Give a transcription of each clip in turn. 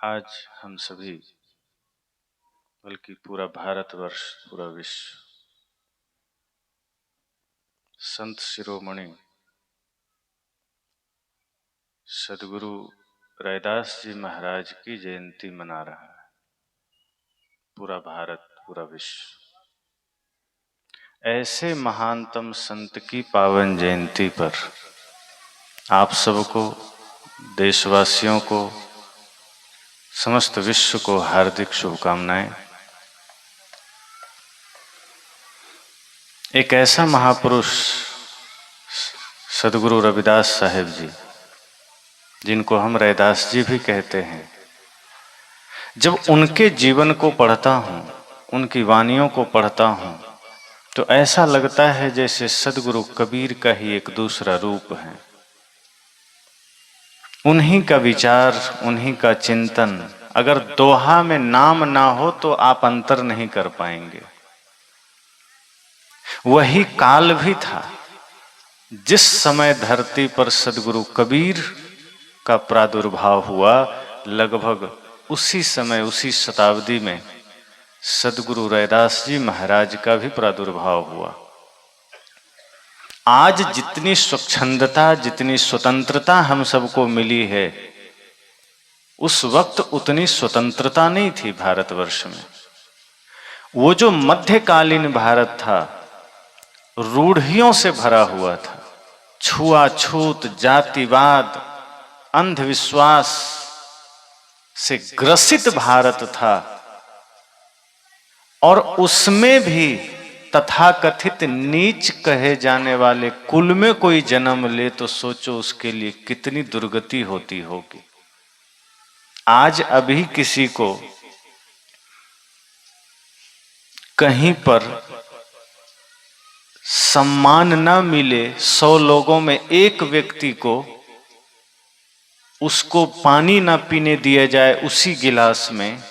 आज हम सभी बल्कि पूरा भारतवर्ष, पूरा विश्व संत शिरोमणि सदगुरु रैदास जी महाराज की जयंती मना रहा है। पूरा भारत, पूरा विश्व ऐसे महानतम संत की पावन जयंती पर आप सबको, देशवासियों को, समस्त विश्व को हार्दिक शुभकामनाएं। एक ऐसा महापुरुष सदगुरु रविदास साहेब जी, जिनको हम रैदास जी भी कहते हैं, जब उनके जीवन को पढ़ता हूँ, उनकी वाणियों को पढ़ता हूँ, तो ऐसा लगता है जैसे सदगुरु कबीर का ही एक दूसरा रूप है। उन्हीं का विचार, उन्हीं का चिंतन, अगर दोहा में नाम ना हो तो आप अंतर नहीं कर पाएंगे। वही काल भी था जिस समय धरती पर सदगुरु कबीर का प्रादुर्भाव हुआ, लगभग उसी समय, उसी शताब्दी में सदगुरु रैदास जी महाराज का भी प्रादुर्भाव हुआ। आज जितनी स्वच्छंदता, जितनी स्वतंत्रता हम सबको मिली है, उस वक्त उतनी स्वतंत्रता नहीं थी भारतवर्ष में। वो जो मध्यकालीन भारत था, रूढ़ियों से भरा हुआ था, छुआछूत, जातिवाद, अंधविश्वास से ग्रसित भारत था। और उसमें भी तथाकथित नीच कहे जाने वाले कुल में कोई जन्म ले तो सोचो उसके लिए कितनी दुर्गति होती होगी। आज अभी किसी को कहीं पर सम्मान न मिले, 100 लोगों में एक व्यक्ति को उसको पानी न पीने दिया जाए उसी गिलास में,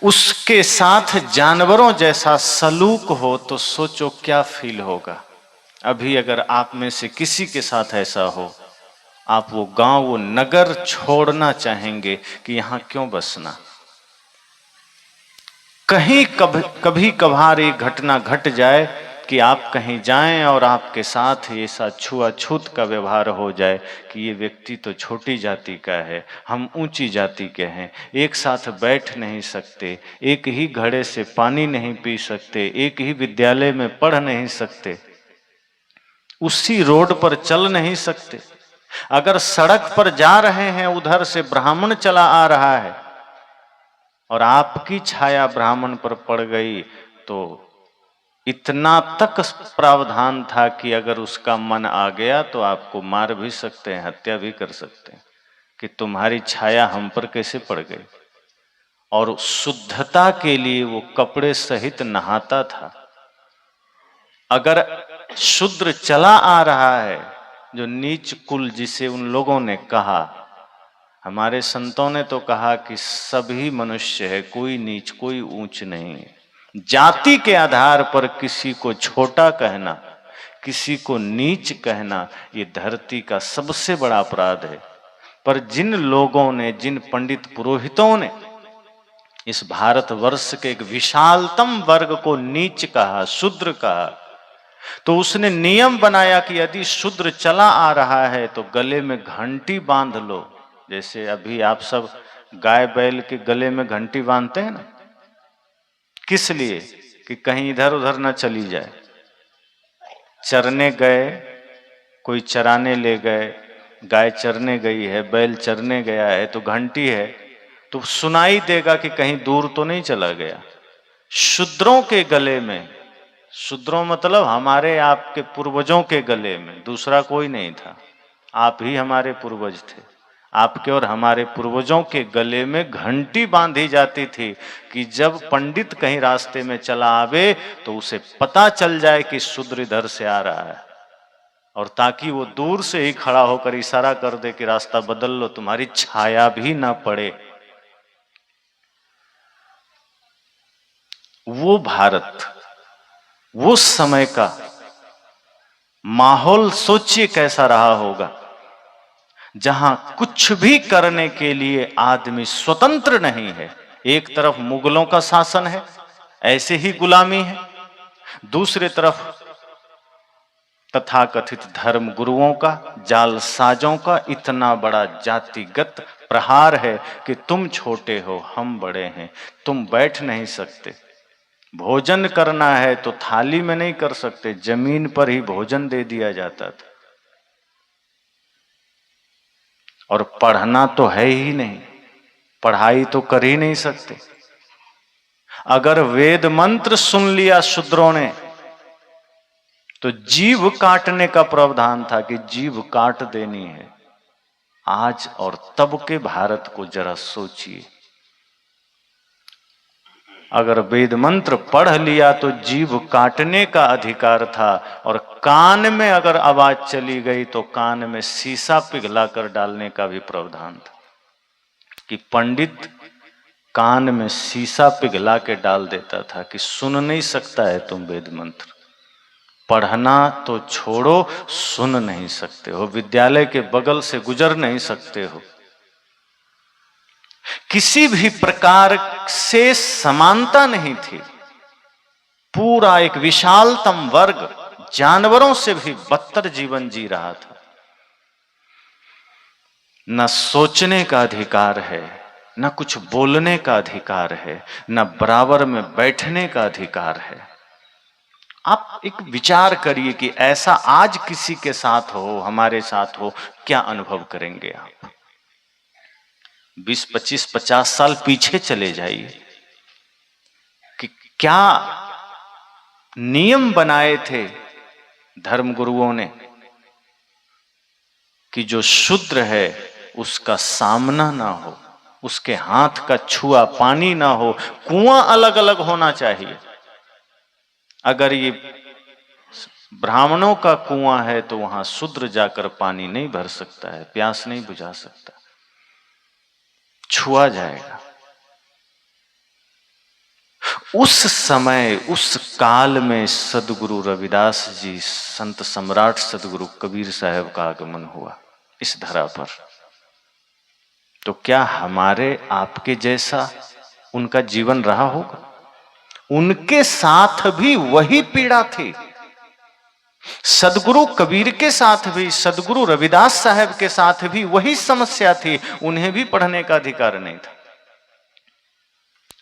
उसके साथ जानवरों जैसा सलूक हो, तो सोचो क्या फील होगा। अभी अगर आप में से किसी के साथ ऐसा हो, आप वो गांव, वो नगर छोड़ना चाहेंगे कि यहां क्यों बसना। कहीं कभी कभार एक घटना घट जाए कि आप कहीं जाएं और आपके साथ ऐसा छुआछूत का व्यवहार हो जाए कि ये व्यक्ति तो छोटी जाति का है, हम ऊंची जाति के हैं, एक साथ बैठ नहीं सकते, एक ही घड़े से पानी नहीं पी सकते, एक ही विद्यालय में पढ़ नहीं सकते, उसी रोड पर चल नहीं सकते। अगर सड़क पर जा रहे हैं, उधर से ब्राह्मण चला आ रहा है और आपकी छाया ब्राह्मण पर पड़ गई, तो इतना तक प्रावधान था कि अगर उसका मन आ गया तो आपको मार भी सकते हैं, हत्या भी कर सकते हैं कि तुम्हारी छाया हम पर कैसे पड़ गई। और शुद्धता के लिए वो कपड़े सहित नहाता था। अगर शूद्र चला आ रहा है, जो नीच कुल जिसे उन लोगों ने कहा, हमारे संतों ने तो कहा कि सभी मनुष्य है, कोई नीच कोई ऊंच नहीं है। जाति के आधार पर किसी को छोटा कहना, किसी को नीच कहना, ये धरती का सबसे बड़ा अपराध है। पर जिन लोगों ने, जिन पंडित पुरोहितों ने इस भारतवर्ष के एक विशालतम वर्ग को नीच कहा, शूद्र कहा, तो उसने नियम बनाया कि यदि शूद्र चला आ रहा है तो गले में घंटी बांध लो। जैसे अभी आप सब गाय बैल के गले में घंटी बांधते हैं ना, किस लिए? कि कहीं इधर उधर ना चली जाए। चरने गए, कोई चराने ले गए, गाय चरने गई है, बैल चरने गया है, तो घंटी है तो सुनाई देगा कि कहीं दूर तो नहीं चला गया। शूद्रों के गले में, शूद्रों मतलब हमारे आपके पूर्वजों के गले में दूसरा कोई नहीं था, आप ही हमारे पूर्वज थे। आपके और हमारे पूर्वजों के गले में घंटी बांधी जाती थी कि जब पंडित कहीं रास्ते में चला आवे तो उसे पता चल जाए कि शूद्र इधर से आ रहा है, और ताकि वो दूर से ही खड़ा होकर इशारा कर दे कि रास्ता बदल लो, तुम्हारी छाया भी ना पड़े। वो भारत, वो समय का माहौल सोचिए कैसा रहा होगा। जहां कुछ भी करने के लिए आदमी स्वतंत्र नहीं है। एक तरफ मुगलों का शासन है, ऐसे ही गुलामी है, दूसरी तरफ तथाकथित धर्म गुरुओं का, जालसाजों का इतना बड़ा जातिगत प्रहार है कि तुम छोटे हो, हम बड़े हैं, तुम बैठ नहीं सकते। भोजन करना है तो थाली में नहीं कर सकते, जमीन पर ही भोजन दे दिया जाता था। और पढ़ना तो है ही नहीं, पढ़ाई तो कर ही नहीं सकते। अगर वेद मंत्र सुन लिया शूद्रों ने तो जीभ काटने का प्रावधान था कि जीभ काट देनी है। आज और तब के भारत को जरा सोचिए, अगर वेद मंत्र पढ़ लिया तो जीभ काटने का अधिकार था, और कान में अगर आवाज चली गई तो कान में शीशा पिघलाकर डालने का भी प्रावधान था कि पंडित कान में शीशा पिघला के डाल देता था कि सुन नहीं सकता है तुम वेद मंत्र, पढ़ना तो छोड़ो, सुन नहीं सकते हो, विद्यालय के बगल से गुजर नहीं सकते हो। किसी भी प्रकार से समानता नहीं थी। पूरा एक विशालतम वर्ग जानवरों से भी बदतर जीवन जी रहा था। न सोचने का अधिकार है, न कुछ बोलने का अधिकार है, न बराबर में बैठने का अधिकार है। आप एक विचार करिए कि ऐसा आज किसी के साथ हो, हमारे साथ हो, क्या अनुभव करेंगे आप? 20, 25, 50 साल पीछे चले जाइए कि क्या नियम बनाए थे धर्मगुरुओं ने कि जो शूद्र है उसका सामना ना हो, उसके हाथ का छुआ पानी ना हो, कुआं अलग अलग होना चाहिए। अगर ये ब्राह्मणों का कुआं है तो वहां शूद्र जाकर पानी नहीं भर सकता है, प्यास नहीं बुझा सकता, छुआ जाएगा। उस समय उस काल में सदगुरु रविदास जी, संत सम्राट सदगुरु कबीर साहब का आगमन हुआ इस धरा पर। तो क्या हमारे आपके जैसा उनका जीवन रहा होगा? उनके साथ भी वही पीड़ा थी। सदगुरु कबीर के साथ भी, सदगुरु रविदास साहब के साथ भी वही समस्या थी। उन्हें भी पढ़ने का अधिकार नहीं था,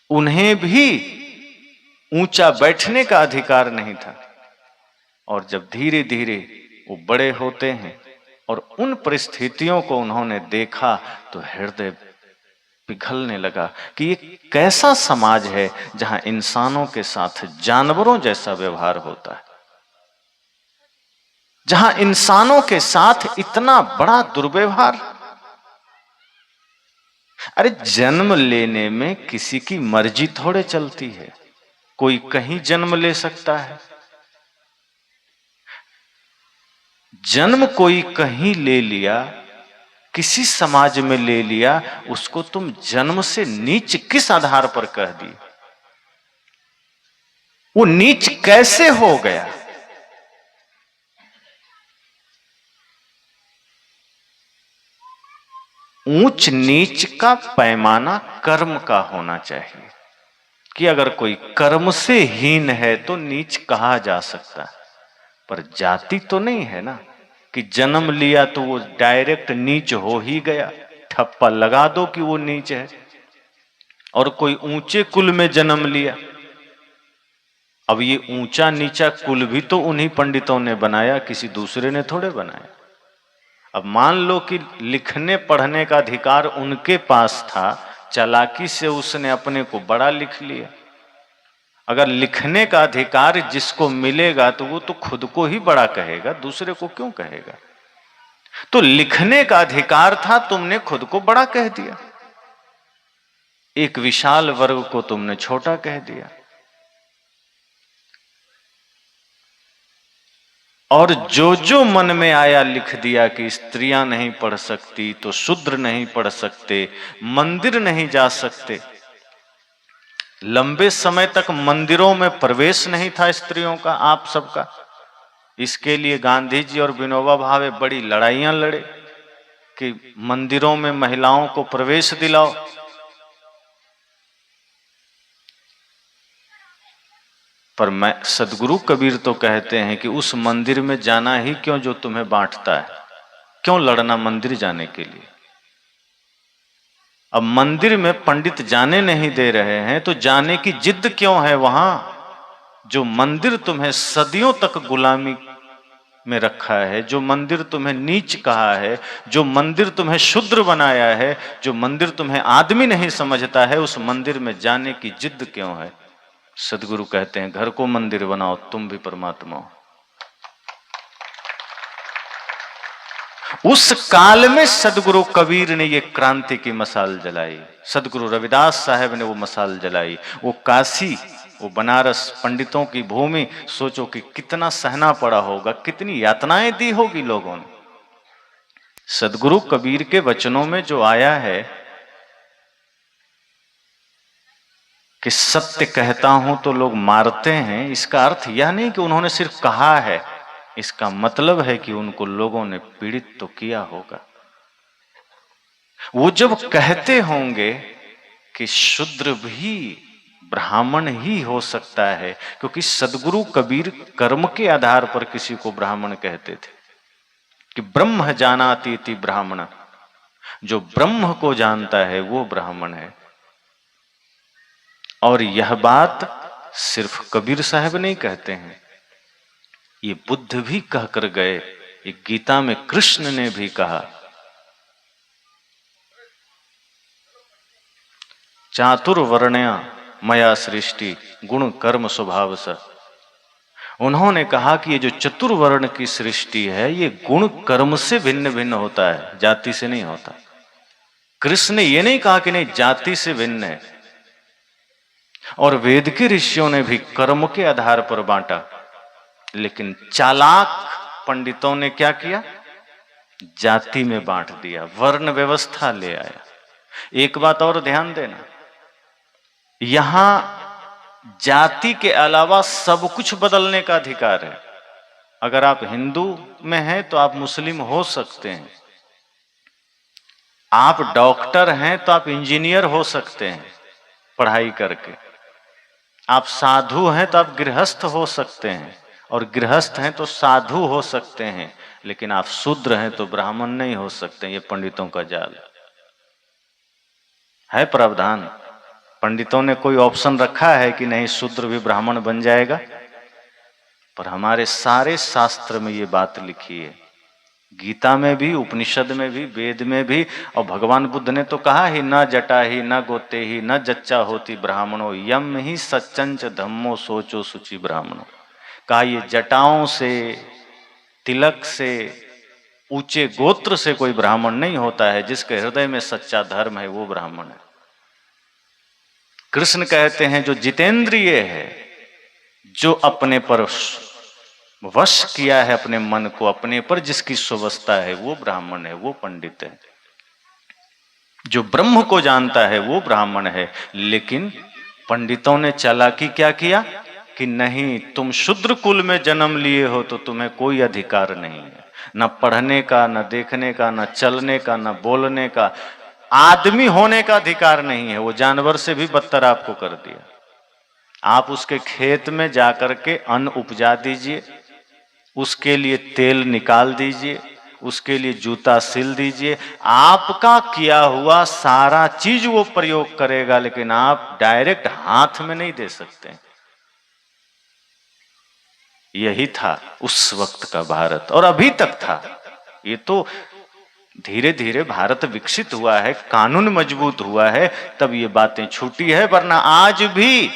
उन्हें भी ऊंचा बैठने का अधिकार नहीं था। और जब धीरे धीरे वो बड़े होते हैं और उन परिस्थितियों को उन्होंने देखा तो हृदय पिघलने लगा कि ये कैसा समाज है जहां इंसानों के साथ जानवरों जैसा व्यवहार होता है, जहां इंसानों के साथ इतना बड़ा दुर्व्यवहार। अरे जन्म लेने में किसी की मर्जी थोड़े चलती है, कोई कहीं जन्म ले सकता है। जन्म कोई कहीं ले लिया, किसी समाज में ले लिया, उसको तुम जन्म से नीच किस आधार पर कह दिए? वो नीच कैसे हो गया? ऊंच नीच का पैमाना कर्म का होना चाहिए कि अगर कोई कर्म से हीन है तो नीच कहा जा सकता है, पर जाति तो नहीं है ना कि जन्म लिया तो वो डायरेक्ट नीच हो ही गया, ठप्पा लगा दो कि वो नीच है। और कोई ऊंचे कुल में जन्म लिया, अब ये ऊंचा नीचा कुल भी तो उन्हीं पंडितों ने बनाया, किसी दूसरे ने थोड़े बनाया। अब मान लो कि लिखने पढ़ने का अधिकार उनके पास था, चालाकी से उसने अपने को बड़ा लिख लिया। अगर लिखने का अधिकार जिसको मिलेगा तो वो तो खुद को ही बड़ा कहेगा, दूसरे को क्यों कहेगा? तो लिखने का अधिकार था, तुमने खुद को बड़ा कह दिया, एक विशाल वर्ग को तुमने छोटा कह दिया। और जो जो मन में आया लिख दिया कि स्त्रियां नहीं पढ़ सकती तो शूद्र नहीं पढ़ सकते, मंदिर नहीं जा सकते। लंबे समय तक मंदिरों में प्रवेश नहीं था स्त्रियों का, आप सबका। इसके लिए गांधी जी और विनोबा भावे बड़ी लड़ाइयां लड़े। कि मंदिरों में महिलाओं को प्रवेश दिलाओ। पर मैं सदगुरु कबीर तो कहते हैं कि उस मंदिर में जाना ही क्यों जो तुम्हें बांटता है, क्यों लड़ना मंदिर जाने के लिए। अब मंदिर में पंडित जाने नहीं दे रहे हैं तो जाने की जिद क्यों है वहां। जो मंदिर तुम्हें सदियों तक गुलामी में रखा है, जो मंदिर तुम्हें नीच कहा है, जो मंदिर तुम्हें शूद्र बनाया है, जो मंदिर तुम्हें आदमी नहीं समझता है, उस मंदिर में जाने की जिद क्यों है। सदगुरु कहते हैं घर को मंदिर बनाओ, तुम भी परमात्मा हो। उस काल में सदगुरु कबीर ने ये क्रांति की मसाल जलाई, सदगुरु रविदास साहब ने वो मसाल जलाई। वो काशी, वो बनारस पंडितों की भूमि, सोचो कि कितना सहना पड़ा होगा, कितनी यातनाएं दी होगी लोगों ने। सदगुरु कबीर के वचनों में जो आया है कि सत्य कहता हूं तो लोग मारते हैं, इसका अर्थ यह नहीं कि उन्होंने सिर्फ कहा है, इसका मतलब है कि उनको लोगों ने पीड़ित तो किया होगा। वो जब कहते होंगे कि शूद्र भी ब्राह्मण ही हो सकता है, क्योंकि सदगुरु कबीर कर्म के आधार पर किसी को ब्राह्मण कहते थे कि ब्रह्म जानाति इति ब्राह्मण, जो ब्रह्म को जानता है वो ब्राह्मण है। और यह बात सिर्फ कबीर साहब नहीं कहते हैं, ये बुद्ध भी कहकर गए, ये गीता में कृष्ण ने भी कहा। चातुर्वर्ण्या मया सृष्टि गुण कर्म स्वभाव स। उन्होंने कहा कि ये जो चतुर्वर्ण की सृष्टि है ये गुण कर्म से भिन्न भिन्न होता है, जाति से नहीं होता। कृष्ण ने ये नहीं कहा कि नहीं जाति से भिन्न है। और वेद के ऋषियों ने भी कर्म के आधार पर बांटा, लेकिन चालाक पंडितों ने क्या किया, जाति में बांट दिया, वर्ण व्यवस्था ले आया। एक बात और ध्यान देना, यहां जाति के अलावा सब कुछ बदलने का अधिकार है। अगर आप हिंदू में हैं तो आप मुस्लिम हो सकते हैं, आप डॉक्टर हैं तो आप इंजीनियर हो सकते हैं पढ़ाई करके, आप साधु हैं तो आप गृहस्थ हो सकते हैं, और गृहस्थ हैं तो साधु हो सकते हैं, लेकिन आप शूद्र हैं तो ब्राह्मण नहीं हो सकते। ये पंडितों का जाल है, प्रावधान। पंडितों ने कोई ऑप्शन रखा है कि नहीं शूद्र भी ब्राह्मण बन जाएगा, पर हमारे सारे शास्त्र में ये बात लिखी है, गीता में भी, उपनिषद में भी, वेद में भी। और भगवान बुद्ध ने तो कहा ही, न जटा ही न गोते ही न जच्चा होती ब्राह्मणों यम ही सच्चंच धम्मो सोचो सुचि ब्राह्मणों। कहा ये जटाओं से, तिलक से, ऊंचे गोत्र से कोई ब्राह्मण नहीं होता है, जिसके हृदय में सच्चा धर्म है वो ब्राह्मण है। कृष्ण कहते हैं जो जितेंद्रिय है, जो अपने पर वश किया है अपने मन को, अपने पर जिसकी सुवस्था है वो ब्राह्मण है, वो पंडित है। जो ब्रह्म को जानता है वो ब्राह्मण है। लेकिन पंडितों ने चालाकी क्या किया कि नहीं, तुम शूद्र कुल में जन्म लिए हो तो तुम्हें कोई अधिकार नहीं है, न पढ़ने का, न देखने का, न चलने का, न बोलने का, आदमी होने का अधिकार नहीं है। वो जानवर से भी बदतर आपको कर दिया। आप उसके खेत में जाकर के अन्न उपजा दीजिए, उसके लिए तेल निकाल दीजिए, उसके लिए जूता सिल दीजिए, आपका किया हुआ सारा चीज वो प्रयोग करेगा, लेकिन आप डायरेक्ट हाथ में नहीं दे सकते। यही था उस वक्त का भारत, और अभी तक था। ये तो धीरे धीरे भारत विकसित हुआ है, कानून मजबूत हुआ है, तब ये बातें छूटी है, वरना आज भी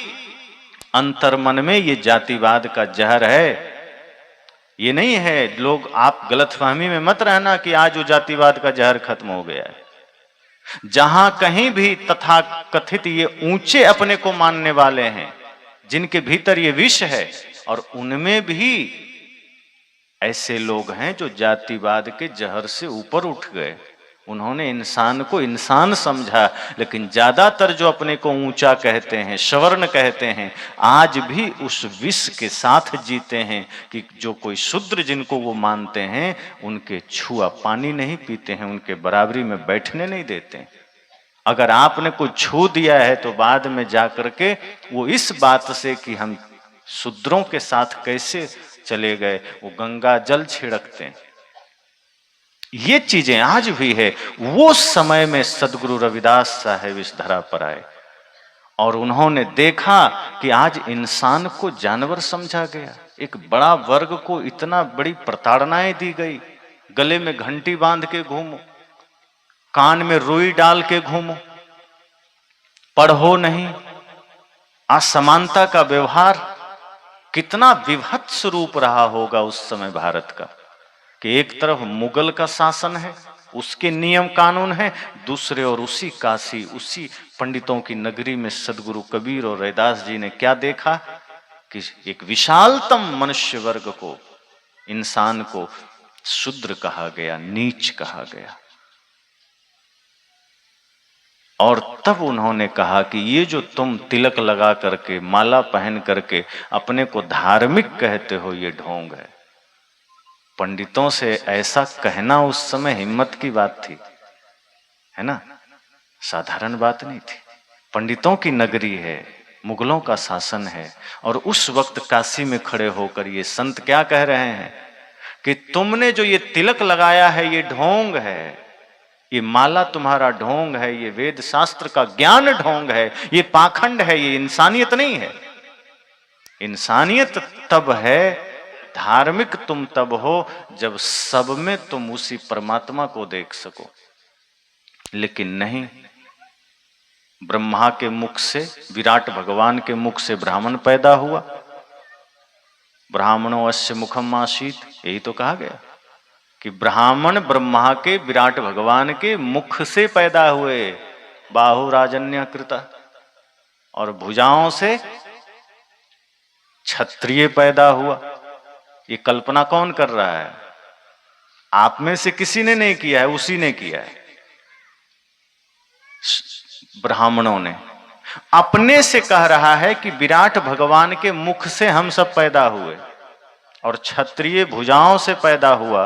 अंतर्मन में ये जातिवाद का जहर है। ये नहीं है, लोग, आप गलतफहमी में मत रहना कि आज वो जातिवाद का जहर खत्म हो गया है। जहां कहीं भी तथा कथित ये ऊंचे अपने को मानने वाले हैं, जिनके भीतर ये विष है, और उनमें भी ऐसे लोग हैं जो जातिवाद के जहर से ऊपर उठ गए। उन्होंने इंसान को इंसान समझा। लेकिन ज्यादातर जो अपने को ऊंचा कहते हैं, सवर्ण कहते हैं, आज भी उस विष के साथ जीते हैं कि जो कोई शूद्र जिनको वो मानते हैं उनके छुआ पानी नहीं पीते हैं, उनके बराबरी में बैठने नहीं देते हैं। अगर आपने कुछ छू दिया है तो बाद में जाकर के वो इस बात से कि हम शूद्रों के साथ कैसे चले गए, वो गंगा जल छिड़कते हैं। ये चीजें आज भी है। वो समय में सदगुरु रविदास साहेब इस धरा पर आए और उन्होंने देखा कि आज इंसान को जानवर समझा गया, एक बड़ा वर्ग को इतना बड़ी प्रताड़नाएं दी गई। गले में घंटी बांध के घूमो, कान में रुई डाल के घूमो, पढ़ो नहीं, असमानता का व्यवहार। कितना विभत्स रूप रहा होगा उस समय भारत का कि एक तरफ मुगल का शासन है, उसके नियम कानून है, दूसरे और उसी काशी, उसी पंडितों की नगरी में सदगुरु कबीर और रैदास जी ने क्या देखा कि एक विशालतम मनुष्य वर्ग को, इंसान को शूद्र कहा गया, नीच कहा गया। और तब उन्होंने कहा कि ये जो तुम तिलक लगा करके, माला पहन करके अपने को धार्मिक कहते हो, ये ढोंग है। पंडितों से ऐसा कहना उस समय हिम्मत की बात थी, है ना, साधारण बात नहीं थी। पंडितों की नगरी है, मुगलों का शासन है, और उस वक्त काशी में खड़े होकर ये संत क्या कह रहे हैं कि तुमने जो ये तिलक लगाया है ये ढोंग है, ये माला तुम्हारा ढोंग है, ये वेद शास्त्र का ज्ञान ढोंग है, ये पाखंड है, ये इंसानियत नहीं है। इंसानियत तब है, धार्मिक तुम तब हो जब सब में तुम उसी परमात्मा को देख सको। लेकिन नहीं, ब्रह्मा के मुख से, विराट भगवान के मुख से ब्राह्मण पैदा हुआ। ब्राह्मणो अस्य मुखम आसीत, यही तो कहा गया कि ब्राह्मण ब्रह्मा के, विराट भगवान के मुख से पैदा हुए। बाहु राजन्य कृता, और भुजाओं से क्षत्रिय पैदा हुआ। ये कल्पना कौन कर रहा है? आप में से किसी ने नहीं किया है, उसी ने किया है। ब्राह्मणों ने अपने से कह रहा है कि विराट भगवान के मुख से हम सब पैदा हुए, और क्षत्रिय भुजाओं से पैदा हुआ,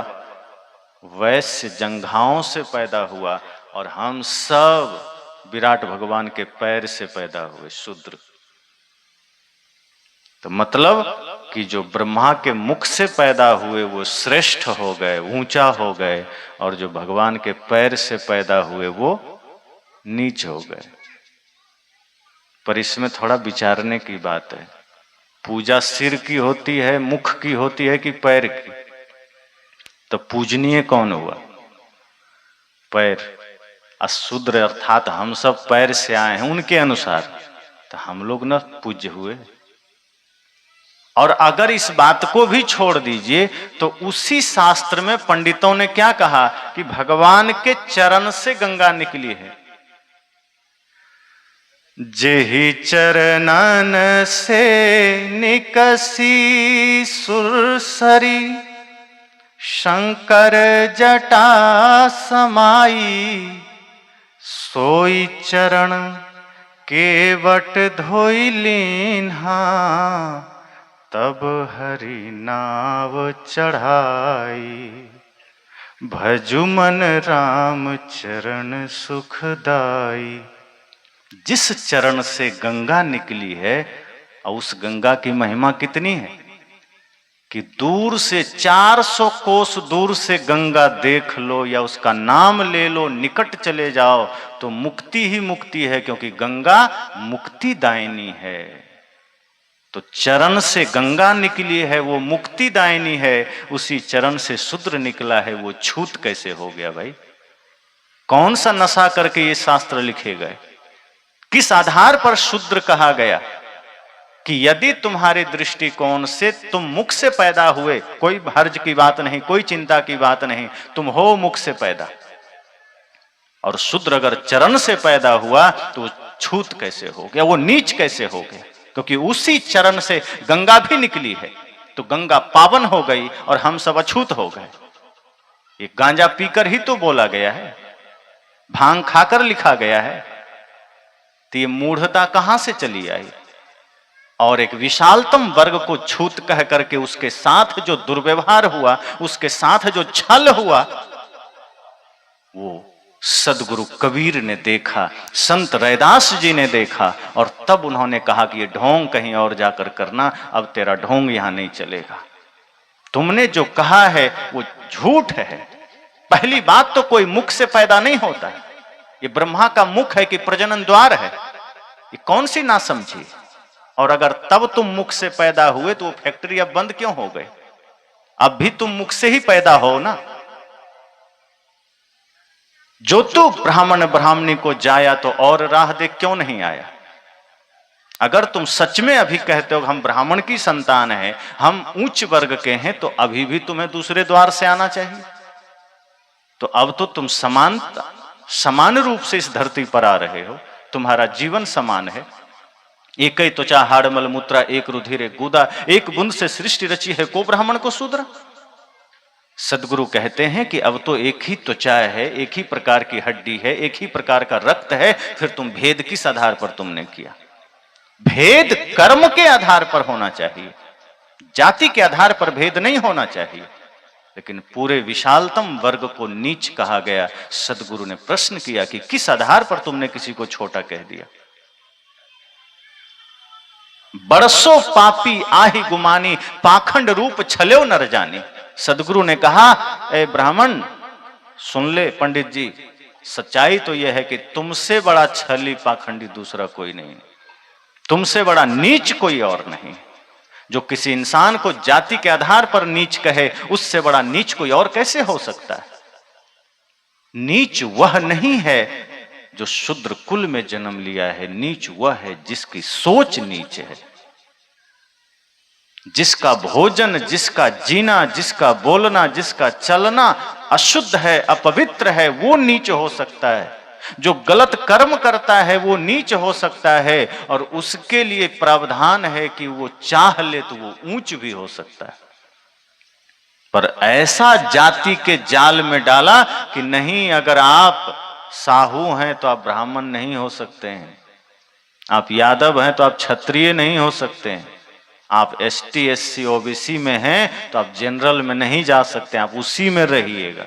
वैश्य जंघाओं से पैदा हुआ, और हम सब विराट भगवान के पैर से पैदा हुए, शूद्र। तो मतलब कि जो ब्रह्मा के मुख से पैदा हुए वो श्रेष्ठ हो गए, ऊंचा हो गए, और जो भगवान के पैर से पैदा हुए वो नीच हो गए। पर इसमें थोड़ा विचारने की बात है। पूजा सिर की होती है, मुख की होती है कि पैर की? तो पूजनीय कौन हुआ? पैर। अशूद्र अर्थात हम सब पैर से आए हैं उनके अनुसार, तो हम लोग न पूज्य हुए। और अगर इस बात को भी छोड़ दीजिए तो उसी शास्त्र में पंडितों ने क्या कहा कि भगवान के चरण से गंगा निकली है। जेहि चरणन से निकसी सुरसरी, शंकर जटा समाई, सोई चरण केवट धोई लीन्हा, तब हरि नाव चढ़ाई, भजु मन राम चरण सुखदाई। जिस चरण से गंगा निकली है, और उस गंगा की महिमा कितनी है कि दूर से 400 कोस दूर से गंगा देख लो या उसका नाम ले लो, निकट चले जाओ तो मुक्ति ही मुक्ति है, क्योंकि गंगा मुक्तिदायिनी है। तो चरण से गंगा निकली है, वो मुक्तिदायिनी है। उसी चरण से शूद्र निकला है, वो छूत कैसे हो गया भाई? कौन सा नशा करके ये शास्त्र लिखे गए? किस आधार पर शूद्र कहा गया? कि यदि तुम्हारे दृष्टिकोण से तुम मुख से पैदा हुए, कोई हर्ज की बात नहीं, कोई चिंता की बात नहीं, तुम हो मुख से पैदा, और शूद्र अगर चरण से पैदा हुआ तो छूत कैसे हो गया, वो नीच कैसे हो गया? क्योंकि उसी चरण से गंगा भी निकली है, तो गंगा पावन हो गई और हम सब अछूत हो गए। ये गांजा पीकर ही तो बोला गया है। भांग खाकर लिखा गया है, तो ये मूढ़ता कहां से चली आई? और एक विशालतम वर्ग को छूत कह करके उसके साथ जो दुर्व्यवहार हुआ, उसके साथ जो छल हुआ, वो सदगुरु कबीर ने देखा, संत रैदास जी ने देखा, और तब उन्होंने कहा कि ये ढोंग कहीं और जाकर करना, अब तेरा ढोंग यहां नहीं चलेगा। तुमने जो कहा है वो झूठ है। पहली बात तो कोई मुख से पैदा नहीं होता है, ये ब्रह्मा का मुख है कि प्रजनन द्वार है, ये कौन सी ना समझी। और अगर तब तुम मुख से पैदा हुए तो वो फैक्ट्री अब बंद क्यों हो गए? अब भी तुम मुख से ही पैदा हो ना। जो तू ब्राह्मण ब्राह्मणी को जाया तो और राह देख क्यों नहीं आया? अगर तुम सच में अभी कहते हो हम ब्राह्मण की संतान है, हम उच्च वर्ग के हैं, तो अभी भी तुम्हें दूसरे द्वार से आना चाहिए। तो अब तो तुम समान रूप से इस धरती पर आ रहे हो, तुम्हारा जीवन समान है। एक ही त्वचा हाड़ मल मूत्रा, एक रुधिर एक गुदा, एक बुंद से सृष्टि रची है, को ब्राह्मण को शूद्र। सदगुरु कहते हैं कि अब तो एक ही त्वचा है, एक ही प्रकार की हड्डी है, एक ही प्रकार का रक्त है, फिर तुम भेद किस आधार पर तुमने किया? भेद कर्म के आधार पर होना चाहिए, जाति के आधार पर भेद नहीं होना चाहिए। लेकिन पूरे विशालतम वर्ग को नीच कहा गया। सदगुरु ने प्रश्न किया कि किस आधार पर तुमने किसी को छोटा कह दिया? बरसों पापी आही गुमानी, पाखंड रूप छल्यो नर जानी। सदगुरु ने कहा, ए ब्राह्मण सुन ले पंडित जी, सच्चाई तो यह है कि तुमसे बड़ा छली पाखंडी दूसरा कोई नहीं, तुमसे बड़ा नीच कोई और नहीं। जो किसी इंसान को जाति के आधार पर नीच कहे, उससे बड़ा नीच कोई और कैसे हो सकता है? नीच वह नहीं है जो शूद्र कुल में जन्म लिया है, नीच वह है जिसकी सोच नीच है, जिसका भोजन, जिसका जीना, जिसका बोलना, जिसका चलना अशुद्ध है, अपवित्र है, वो नीच हो सकता है। जो गलत कर्म करता है वो नीच हो सकता है, और उसके लिए प्रावधान है कि वो चाह ले तो वो ऊंच भी हो सकता है। पर ऐसा जाति के जाल में डाला कि नहीं, अगर आप साहू हैं तो आप ब्राह्मण नहीं हो सकते हैं, आप यादव हैं तो आप क्षत्रिय नहीं हो सकते हैं, आप एसटी एससी ओबीसी में हैं तो आप जनरल में नहीं जा सकते, आप उसी में रहिएगा।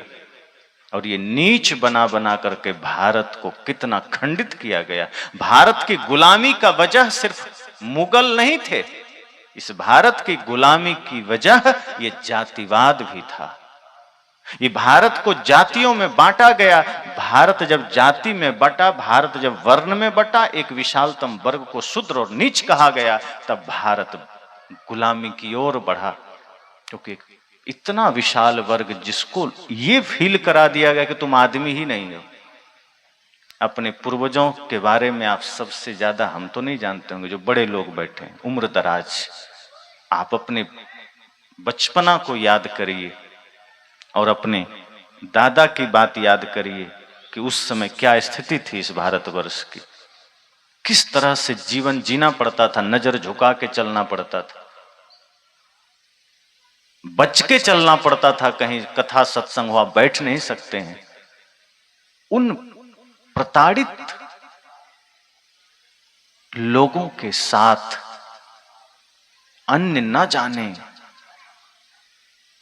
और ये नीच बना बना करके भारत को कितना खंडित किया गया। भारत की गुलामी का वजह सिर्फ मुगल नहीं थे, इस भारत की गुलामी की वजह ये जातिवाद भी था। ये भारत को जातियों में बांटा गया। भारत जब जाति में बटा, भारत जब वर्ण में बटा, एक विशालतम वर्ग को शूद्र और नीच कहा गया, तब भारत गुलामी की ओर बढ़ा। क्योंकि इतना विशाल वर्ग जिसको ये फील करा दिया गया कि तुम आदमी ही नहीं हो। अपने पूर्वजों के बारे में आप सबसे ज्यादा हम तो नहीं जानते होंगे, जो बड़े लोग बैठे हैं उम्र दराज, आप अपने बचपना को याद करिए और अपने दादा की बात याद करिए कि उस समय क्या स्थिति थी इस भारतवर्ष की, किस तरह से जीवन जीना पड़ता था, नजर झुका के चलना पड़ता था, बच के चलना पड़ता था, कहीं कथा सत्संग हुआ बैठ नहीं सकते हैं। उन प्रताड़ित लोगों के साथ अन्य न जाने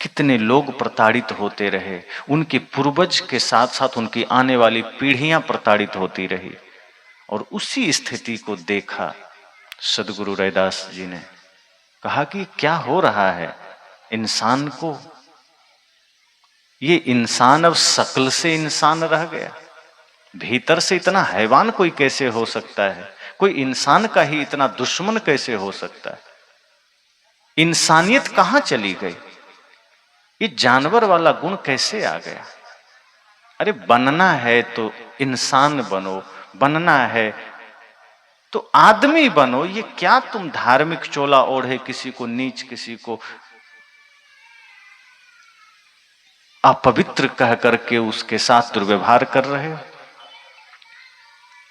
कितने लोग प्रताड़ित होते रहे, उनके पूर्वज के साथ साथ उनकी आने वाली पीढ़ियां प्रताड़ित होती रही। और उसी स्थिति को देखा सदगुरु रैदास जी ने कहा कि क्या हो रहा है इंसान को, ये इंसान अब शक्ल से इंसान रह गया, भीतर से इतना हैवान कोई कैसे हो सकता है, कोई इंसान का ही इतना दुश्मन कैसे हो सकता है, इंसानियत कहां चली गई, ये जानवर वाला गुण कैसे आ गया। अरे बनना है तो इंसान बनो, बनना है तो आदमी बनो, ये क्या तुम धार्मिक चोला ओढ़े किसी को नीच, किसी को अपवित्र कह करके उसके साथ दुर्व्यवहार कर रहे हो।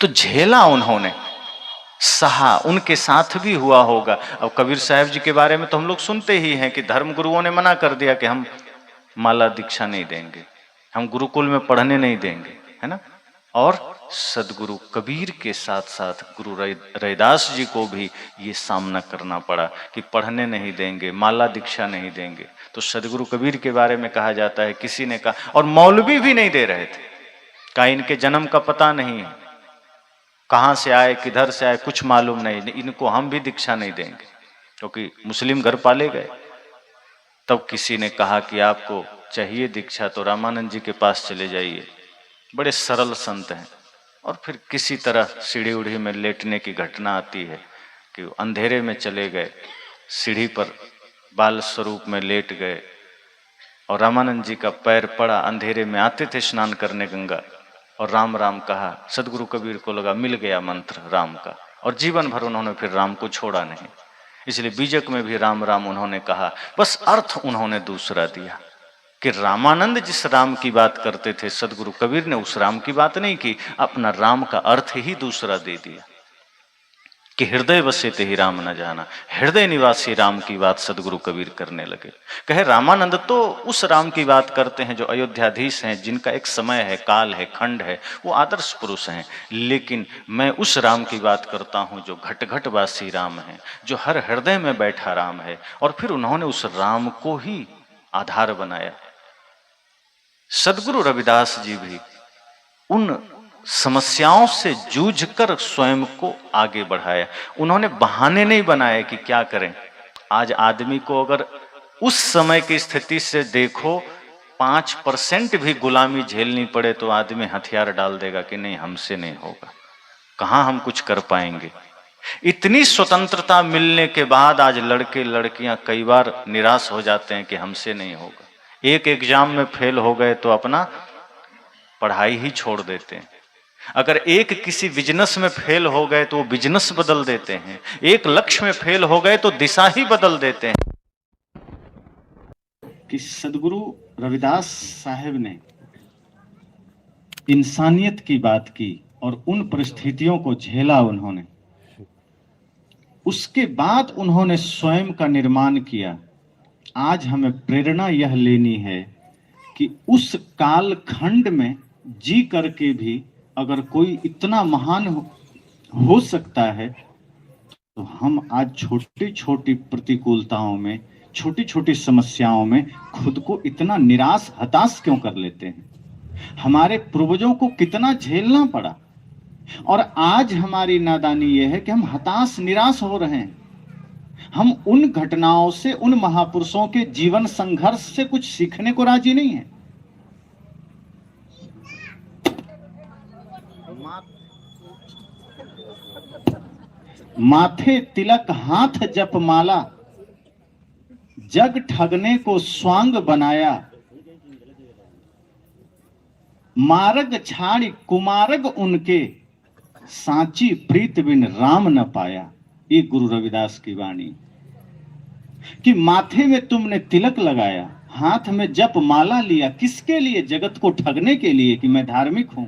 तो झेला उन्होंने, सहा, उनके साथ भी हुआ होगा। अब कबीर साहब जी के बारे में तो हम लोग सुनते ही हैं कि धर्म गुरुओं ने मना कर दिया कि हम माला दीक्षा नहीं देंगे, हम गुरुकुल में पढ़ने नहीं देंगे, है ना। और सदगुरु कबीर के साथ साथ गुरु रैदास जी को भी ये सामना करना पड़ा कि पढ़ने नहीं देंगे, माला दीक्षा नहीं देंगे। तो सदगुरु कबीर के बारे में कहा जाता है, किसी ने कहा, और मौलवी भी नहीं दे रहे थे, कहा इनके जन्म का पता नहीं है, कहाँ से आए किधर से आए कुछ मालूम नहीं, इनको हम भी दीक्षा नहीं देंगे, क्योंकि मुस्लिम घर पाले गए। तब किसी ने कहा कि आपको चाहिए दीक्षा तो रामानंद जी के पास चले जाइए, बड़े सरल संत हैं। और फिर किसी तरह सीढ़ी उढ़ी में लेटने की घटना आती है कि अंधेरे में चले गए, सीढ़ी पर बाल स्वरूप में लेट गए और रामानंद जी का पैर पड़ा। अंधेरे में आते थे स्नान करने गंगा और राम राम कहा। सदगुरु कबीर को लगा मिल गया मंत्र राम का, और जीवन भर उन्होंने फिर राम को छोड़ा नहीं। इसलिए बीजक में भी राम राम उन्होंने कहा, बस अर्थ उन्होंने दूसरा दिया कि रामानंद जिस राम की बात करते थे, सदगुरु कबीर ने उस राम की बात नहीं की, अपना राम का अर्थ ही दूसरा दे दिया कि हृदय बसे ते ही राम न जाना। हृदय निवासी राम की बात सदगुरु कबीर करने लगे। कहे रामानंद तो उस राम की बात करते हैं जो अयोध्याधीश हैं, जिनका एक समय है, काल है, खंड है, वो आदर्श पुरुष हैं। लेकिन मैं उस राम की बात करता हूं जो घट घट वासी राम है, जो हर हृदय में बैठा राम है। और फिर उन्होंने उस राम को ही आधार बनाया। सदगुरु रविदास जी भी उन समस्याओं से जूझकर स्वयं को आगे बढ़ाया। उन्होंने बहाने नहीं बनाए कि क्या करें। आज आदमी को अगर उस समय की स्थिति से देखो, 5% भी गुलामी झेलनी पड़े तो आदमी हथियार डाल देगा कि नहीं, हमसे नहीं होगा, कहां हम कुछ कर पाएंगे। इतनी स्वतंत्रता मिलने के बाद आज लड़के लड़कियां कई बार निराश हो जाते हैं कि हमसे नहीं होगा। एक एग्जाम में फेल हो गए तो अपना पढ़ाई ही छोड़ देते हैं। अगर एक किसी बिजनेस में फेल हो गए तो वो बिजनेस बदल देते हैं। एक लक्ष्य में फेल हो गए तो दिशा ही बदल देते हैं। कि सदगुरु रविदास साहब ने इंसानियत की बात की और उन परिस्थितियों को झेला उन्होंने। उसके बाद उन्होंने स्वयं का निर्माण किया। आज हमें प्रेरणा यह लेनी है कि उस कालखंड में जी करके भी अगर कोई इतना महान हो सकता है तो हम आज छोटी छोटी प्रतिकूलताओं में, छोटी छोटी समस्याओं में खुद को इतना निराश हताश क्यों कर लेते हैं। हमारे पूर्वजों को कितना झेलना पड़ा और आज हमारी नादानी यह है कि हम हताश निराश हो रहे हैं। हम उन घटनाओं से, उन महापुरुषों के जीवन संघर्ष से कुछ सीखने को राजी नहीं है। माथे तिलक हाथ जप माला, जग ठगने को स्वांग बनाया, मार्ग छाड़ी कुमारग उनके, सांची प्रीत बिन राम न पाया। ये गुरु रविदास की वाणी कि माथे में तुमने तिलक लगाया, हाथ में जप माला लिया, किसके लिए? जगत को ठगने के लिए कि मैं धार्मिक हूं।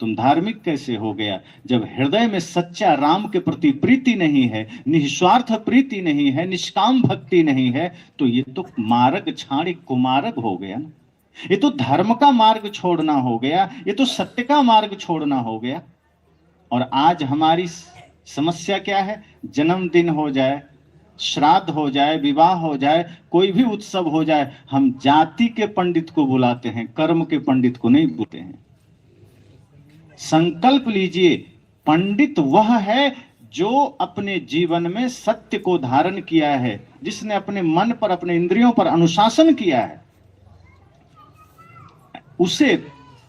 तुम धार्मिक कैसे हो गया जब हृदय में सच्चा राम के प्रति प्रीति नहीं है, निस्वार्थ प्रीति नहीं है, निष्काम भक्ति नहीं है। तो ये तो मार्ग छाड़ी कुमार्ग हो गया ना। ये तो धर्म का मार्ग छोड़ना हो गया, ये तो सत्य का मार्ग छोड़ना हो गया। और आज हमारी समस्या क्या है? जन्मदिन हो जाए, श्राद्ध हो जाए, विवाह हो जाए, कोई भी उत्सव हो जाए, हम जाति के पंडित को बुलाते हैं, कर्म के पंडित को नहीं बुलाते हैं। संकल्प लीजिए, पंडित वह है जो अपने जीवन में सत्य को धारण किया है, जिसने अपने मन पर, अपने इंद्रियों पर अनुशासन किया है, उसे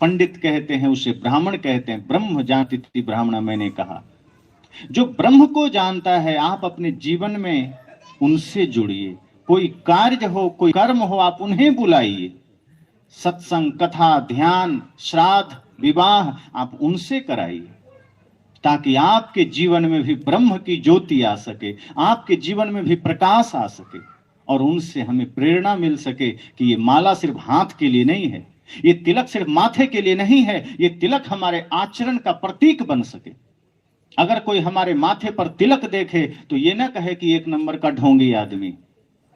पंडित कहते हैं, उसे ब्राह्मण कहते हैं। ब्रह्म जानती ब्राह्मण मैंने कहा। जो ब्रह्म को जानता है, आप अपने जीवन में उनसे जुड़िए। कोई कार्य हो, कोई कर्म हो, आप उन्हें बुलाइए। सत्संग, कथा, ध्यान, श्राद्ध, विवाह आप उनसे कराइए, ताकि आपके जीवन में भी ब्रह्म की ज्योति आ सके, आपके जीवन में भी प्रकाश आ सके और उनसे हमें प्रेरणा मिल सके कि ये माला सिर्फ हाथ के लिए नहीं है, ये तिलक सिर्फ माथे के लिए नहीं है, ये तिलक हमारे आचरण का प्रतीक बन सके। अगर कोई हमारे माथे पर तिलक देखे तो ये ना कहे कि एक नंबर का ढोंगी आदमी,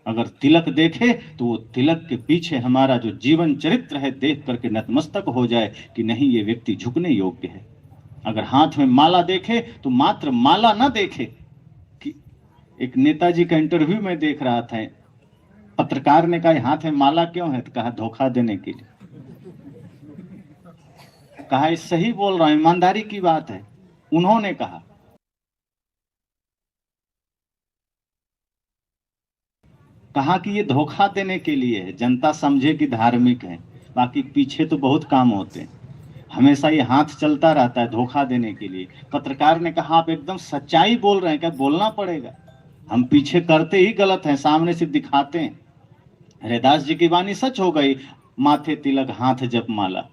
अगर तिलक देखे तो वो तिलक के पीछे हमारा जो जीवन चरित्र है देख करके नतमस्तक हो जाए कि नहीं, ये व्यक्ति झुकने योग्य है। अगर हाथ में माला देखे तो मात्र माला ना देखे। कि एक नेताजी का इंटरव्यू में देख रहा था, पत्रकार ने कहा हाथ में माला क्यों है, तो कहा धोखा देने के लिए। कहा सही बोल रहा हूं, ईमानदारी की बात है। उन्होंने कहा कि ये धोखा देने के लिए है, जनता समझे कि धार्मिक है, बाकी पीछे तो बहुत काम होते हैं। हमेशा ये हाथ चलता रहता है धोखा देने के लिए। पत्रकार ने कहा आप एकदम सच्चाई बोल रहे हैं, क्या बोलना पड़ेगा, हम पीछे करते ही गलत हैं, सामने से दिखाते हैं। रैदास जी की वाणी सच हो गई, माथे तिलक हाथ जप माला।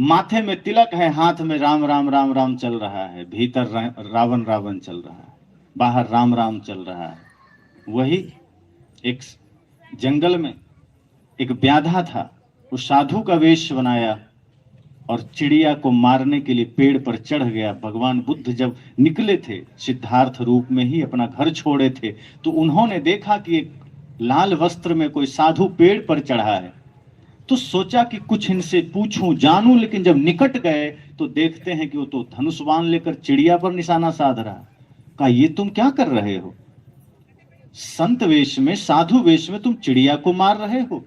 माथे में तिलक है, हाथ में राम राम राम राम चल रहा है, भीतर रावण रावण चल रहा है, बाहर राम राम चल रहा है। वही एक जंगल में एक व्याधा था, उस साधु का वेश बनाया और चिड़िया को मारने के लिए पेड़ पर चढ़ गया। भगवान बुद्ध जब निकले थे सिद्धार्थ रूप में ही, अपना घर छोड़े थे, तो उन्होंने देखा कि एक लाल वस्त्र में कोई साधु पेड़ पर चढ़ा है, तो सोचा कि कुछ इनसे पूछूं जानूं। लेकिन जब निकट गए तो देखते हैं कि वो तो धनुष बाण लेकर चिड़िया पर निशाना साध रहा। कहा ये तुम क्या कर रहे हो, संत वेश में साधु वेश में तुम चिड़िया को मार रहे हो।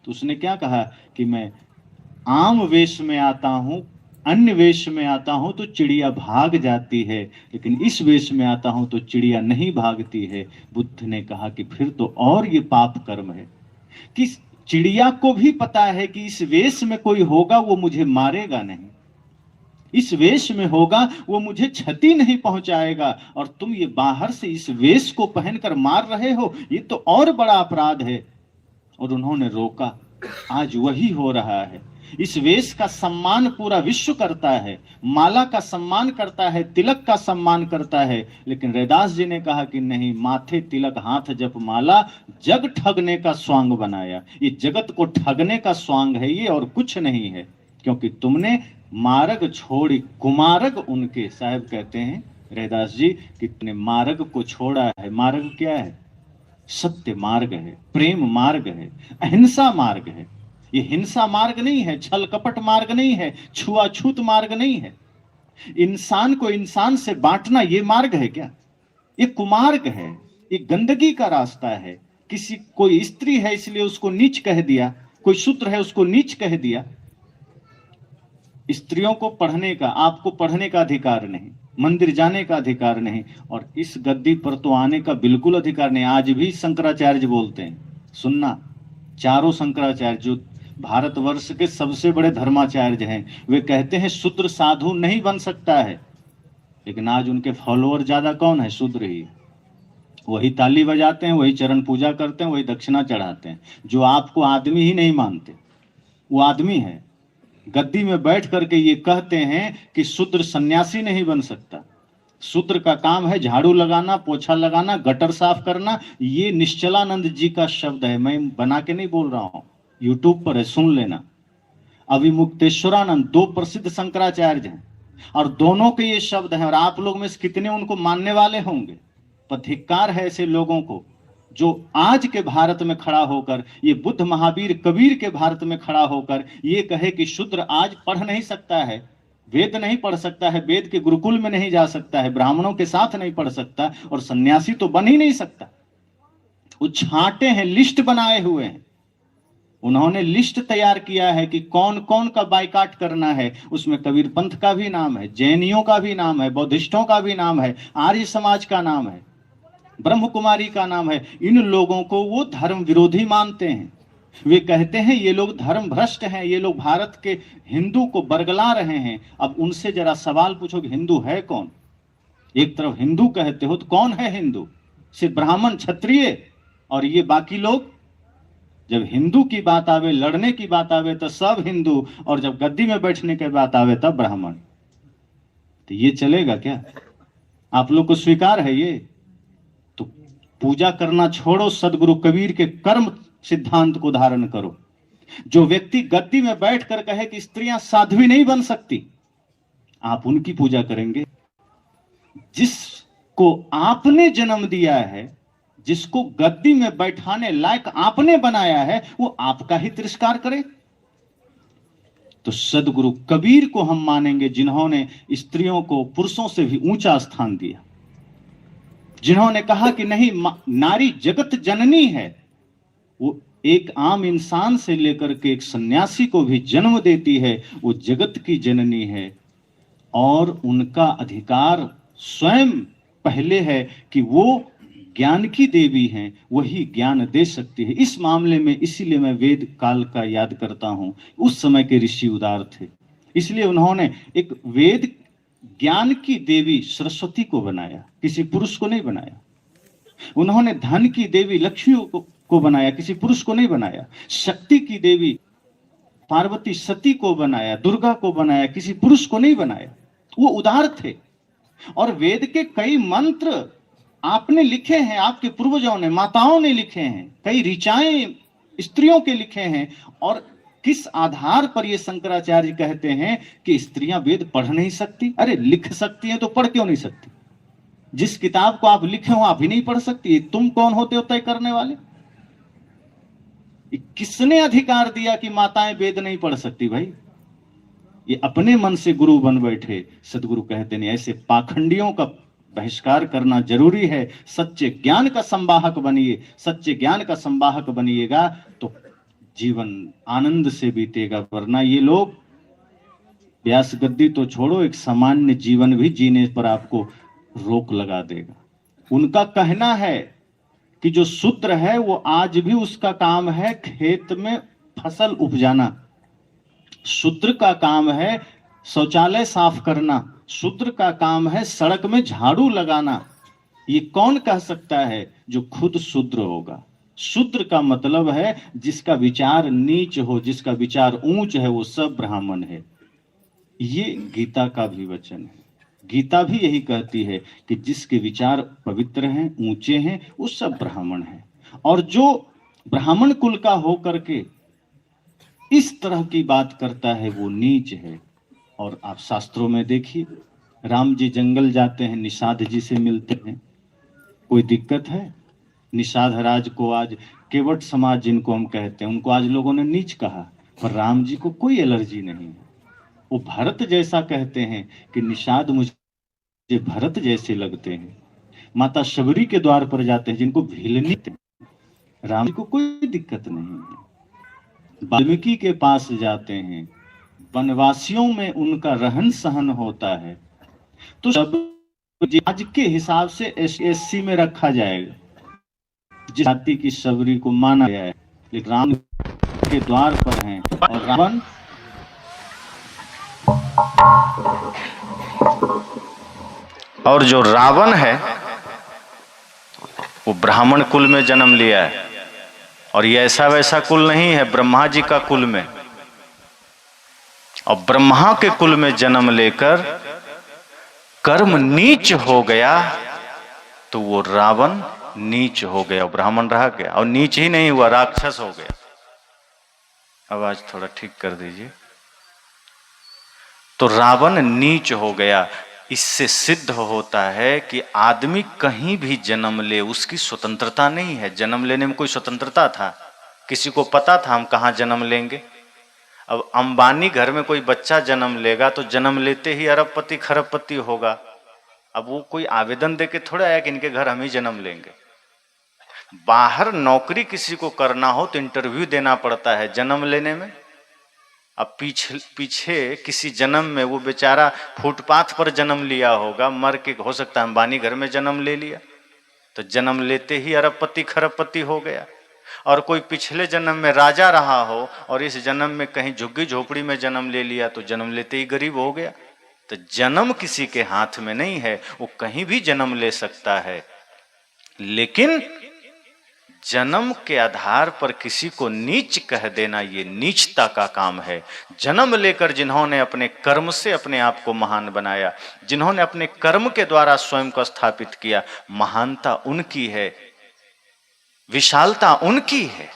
तो उसने क्या कहा कि मैं आम वेश में आता हूं, अन्य वेश में आता हूं तो चिड़िया भाग जाती है, लेकिन इस वेश में आता हूं तो चिड़िया नहीं भागती है। बुद्ध ने कहा कि फिर तो और ये पाप कर्म है कि चिड़िया को भी पता है कि इस वेश में कोई होगा वो मुझे मारेगा नहीं, इस वेश में होगा वो मुझे क्षति नहीं पहुंचाएगा, और तुम ये बाहर से इस वेश को पहनकर मार रहे हो, ये तो और बड़ा अपराध है। और उन्होंने रोका। आज वही हो रहा है। इस वेश का सम्मान पूरा विश्व करता है, माला का सम्मान करता है, तिलक का सम्मान करता है, लेकिन रैदास जी ने कहा कि नहीं, माथे तिलक हाथ जप माला जग ठगने का स्वांग बनाया। ये जगत को ठगने का स्वांग है ये, और कुछ नहीं है। क्योंकि तुमने मार्ग छोड़ी कुमार्ग उनके, साहब कहते हैं रैदास जी कि तुमने मार्ग को छोड़ा है। मार्ग क्या है? सत्य मार्ग है, प्रेम मार्ग है, अहिंसा मार्ग है। ये हिंसा मार्ग नहीं है, छल कपट मार्ग नहीं है, छुआछूत मार्ग नहीं है। इंसान को इंसान से बांटना ये मार्ग है क्या? ये कुमार्ग है, ये गंदगी का रास्ता है। किसी कोई स्त्री है इसलिए उसको नीच कह दिया, कोई शूद्र है उसको नीच कह दिया। स्त्रियों को पढ़ने का, आपको पढ़ने का अधिकार नहीं, मंदिर जाने का अधिकार नहीं, और इस गद्दी पर तो आने का बिल्कुल अधिकार नहीं। आज भी शंकराचार्य बोलते हैं, सुनना, चारों शंकराचार्य जो भारतवर्ष के सबसे बड़े धर्माचार्य हैं, वे कहते हैं शूद्र साधु नहीं बन सकता है। लेकिन आज उनके फॉलोअर ज्यादा कौन है? शूद्र ही। वही ताली बजाते हैं, वही चरण पूजा करते हैं, वही दक्षिणा चढ़ाते हैं। जो आपको आदमी ही नहीं मानते वो आदमी है। गद्दी में बैठ करके ये कहते हैं कि शूद्र सन्यासी नहीं बन सकता। शूद्र का काम है झाड़ू लगाना, पोछा लगाना, गटर साफ करना। ये निश्चलानंद जी का शब्द है, मैं बना के नहीं बोल रहा हूं, यूट्यूब पर है, सुन लेना। अभिमुक्तेश्वरानंद, दो प्रसिद्ध शंकराचार्य हैं, और दोनों के ये शब्द हैं। और आप लोग में से कितने उनको मानने वाले होंगे? पर धिक्कार है ऐसे लोगों को जो आज के भारत में खड़ा होकर, ये बुद्ध महावीर कबीर के भारत में खड़ा होकर ये कहे कि शूद्र आज पढ़ नहीं सकता है, वेद नहीं पढ़ सकता है, वेद के गुरुकुल में नहीं जा सकता है, ब्राह्मणों के साथ नहीं पढ़ सकता, और सन्यासी तो बन ही नहीं सकता। वो छांटे हैं, लिस्ट बनाए हुए हैं। उन्होंने लिस्ट तैयार किया है कि कौन कौन का बाइकाट करना है। उसमें कबीर पंथ का भी नाम है, जैनियों का भी नाम है, बौद्धिस्टों का भी नाम है, आर्य समाज का नाम है, ब्रह्म कुमारी का नाम है। इन लोगों को वो धर्म विरोधी मानते हैं। वे कहते हैं ये लोग धर्म भ्रष्ट हैं, ये लोग भारत के हिंदू को बरगला रहे हैं। अब उनसे जरा सवाल पूछो कि हिंदू है कौन? एक तरफ हिंदू कहते हो तो कौन है हिंदू? सिर्फ ब्राह्मण क्षत्रिय और ये बाकी लोग। जब हिंदू की बात आवे, लड़ने की बात आवे तो सब हिंदू, और जब गद्दी में बैठने की बात आवे तब ब्राह्मण। तो ये चलेगा क्या? आप लोग को स्वीकार है ये? तो पूजा करना छोड़ो, सदगुरु कबीर के कर्म सिद्धांत को धारण करो। जो व्यक्ति गद्दी में बैठकर कहे कि स्त्रियां साध्वी नहीं बन सकती, आप उनकी पूजा करेंगे? जिसको आपने जन्म दिया है, जिसको गद्दी में बैठाने लायक आपने बनाया है, वो आपका ही तिरस्कार करे। तो सदगुरु कबीर को हम मानेंगे, जिन्होंने स्त्रियों को पुरुषों से भी ऊंचा स्थान दिया, जिन्होंने कहा कि नहीं, नारी जगत जननी है। वो एक आम इंसान से लेकर के एक सन्यासी को भी जन्म देती है, वो जगत की जननी है। और उनका अधिकार स्वयं पहले है कि वो ज्ञान की देवी हैं, वही ज्ञान दे सकती है। इस मामले में इसीलिए मैं वेद काल का याद करता हूं। उस समय के ऋषि उदार थे, इसलिए उन्होंने एक वेद ज्ञान की देवी सरस्वती को बनाया, किसी पुरुष को नहीं बनाया। उन्होंने धन की देवी लक्ष्मी को बनाया, किसी पुरुष को नहीं बनाया। शक्ति की देवी पार्वती सती को बनाया, दुर्गा को बनाया, किसी पुरुष को नहीं बनाया। वो उदार थे। और वेद के कई मंत्र आपने लिखे हैं, आपके पूर्वजों ने, माताओं ने लिखे हैं, कई ऋचाएं स्त्रियों के लिखे हैं। और किस आधार पर ये शंकराचार्य कहते हैं कि स्त्रियां वेद पढ़ नहीं सकती? अरे लिख सकती हैं तो पढ़ क्यों नहीं सकती? जिस किताब को आप लिखे हो आप ही नहीं पढ़ सकती, तुम कौन होते हो तय करने वाले? किसने अधिकार दिया कि माताएं वेद नहीं पढ़ सकती? भाई ये अपने मन से गुरु बन बैठे। सदगुरु कहते नहीं, ऐसे पाखंडियों का बहिष्कार करना जरूरी है। सच्चे ज्ञान का संवाहक बनिए, सच्चे ज्ञान का संवाहक बनिएगा तो जीवन आनंद से बीतेगा। वरना ये लोग व्यास गद्दी तो छोड़ो, एक सामान्य जीवन भी जीने पर आपको रोक लगा देगा। उनका कहना है कि जो शूद्र है वो आज भी उसका काम है खेत में फसल उपजाना, शूद्र का काम है शौचालय साफ करना, शूद्र का काम है सड़क में झाड़ू लगाना। ये कौन कह सकता है? जो खुद शूद्र होगा। शूद्र का मतलब है जिसका विचार नीच हो, जिसका विचार ऊंच है, वो सब ब्राह्मण है। ये गीता का भी वचन है। गीता भी यही कहती है कि जिसके विचार पवित्र हैं, ऊंचे हैं, वो सब ब्राह्मण है। और जो ब्राह्मण कुल का होकर के इस तरह की बात करता है वो नीच है। और आप शास्त्रों में देखिए, राम जी जंगल जाते हैं, निषाद जी से मिलते हैं, कोई दिक्कत है? निषाद राज को आज केवट समाज जिनको हम कहते हैं, उनको आज लोगों ने नीच कहा, पर राम जी को कोई एलर्जी नहीं है। वो भरत जैसा कहते हैं कि निषाद मुझे भरत जैसे लगते हैं। माता शबरी के द्वार पर जाते हैं, जिनको भीलनी, राम जी को कोई दिक्कत नहीं है। वाल्मीकि के पास जाते हैं, वनवासियों में उनका रहन सहन होता है। तो सब आज के हिसाब से SC में रखा जाएगा, जिस जाति की शबरी को माना गया है, लेकिन राम के द्वार पर हैं। और रावण और जो रावण है वो ब्राह्मण कुल में जन्म लिया है, और ये ऐसा वैसा कुल नहीं है, ब्रह्मा जी का कुल में। और ब्रह्मा के कुल में जन्म लेकर कर्म नीच हो गया तो वो रावण नीच हो गया, ब्राह्मण रह गया। और नीच ही नहीं हुआ, राक्षस हो गया। आवाज थोड़ा ठीक कर दीजिए। तो रावण नीच हो गया। इससे सिद्ध होता है कि आदमी कहीं भी जन्म ले, उसकी स्वतंत्रता नहीं है। जन्म लेने में कोई स्वतंत्रता था? किसी को पता था हम कहाँ जन्म लेंगे? अब अंबानी घर में कोई बच्चा जन्म लेगा तो जन्म लेते ही अरबपति खरबपति होगा। अब वो कोई आवेदन देके थोड़ा आया कि इनके घर हम ही जन्म लेंगे। बाहर नौकरी किसी को करना हो तो इंटरव्यू देना पड़ता है जन्म लेने में। अब पीछे किसी जन्म में वो बेचारा फुटपाथ पर जन्म लिया होगा, मर के, हो सकता है अंबानी घर में जन्म ले लिया, तो जन्म लेते ही अरबपति खरबपति हो गया। और कोई पिछले जन्म में राजा रहा हो और इस जन्म में कहीं झुग्गी झोपड़ी में जन्म ले लिया तो जन्म लेते ही गरीब हो गया। तो जन्म किसी के हाथ में नहीं है, वो कहीं भी जन्म ले सकता है। लेकिन जन्म के आधार पर किसी को नीच कह देना, ये नीचता का काम है। जन्म लेकर जिन्होंने अपने कर्म से अपने आप को महान बनाया, जिन्होंने अपने कर्म के द्वारा स्वयं को स्थापित किया, महानता उनकी है, विशालता उनकी है।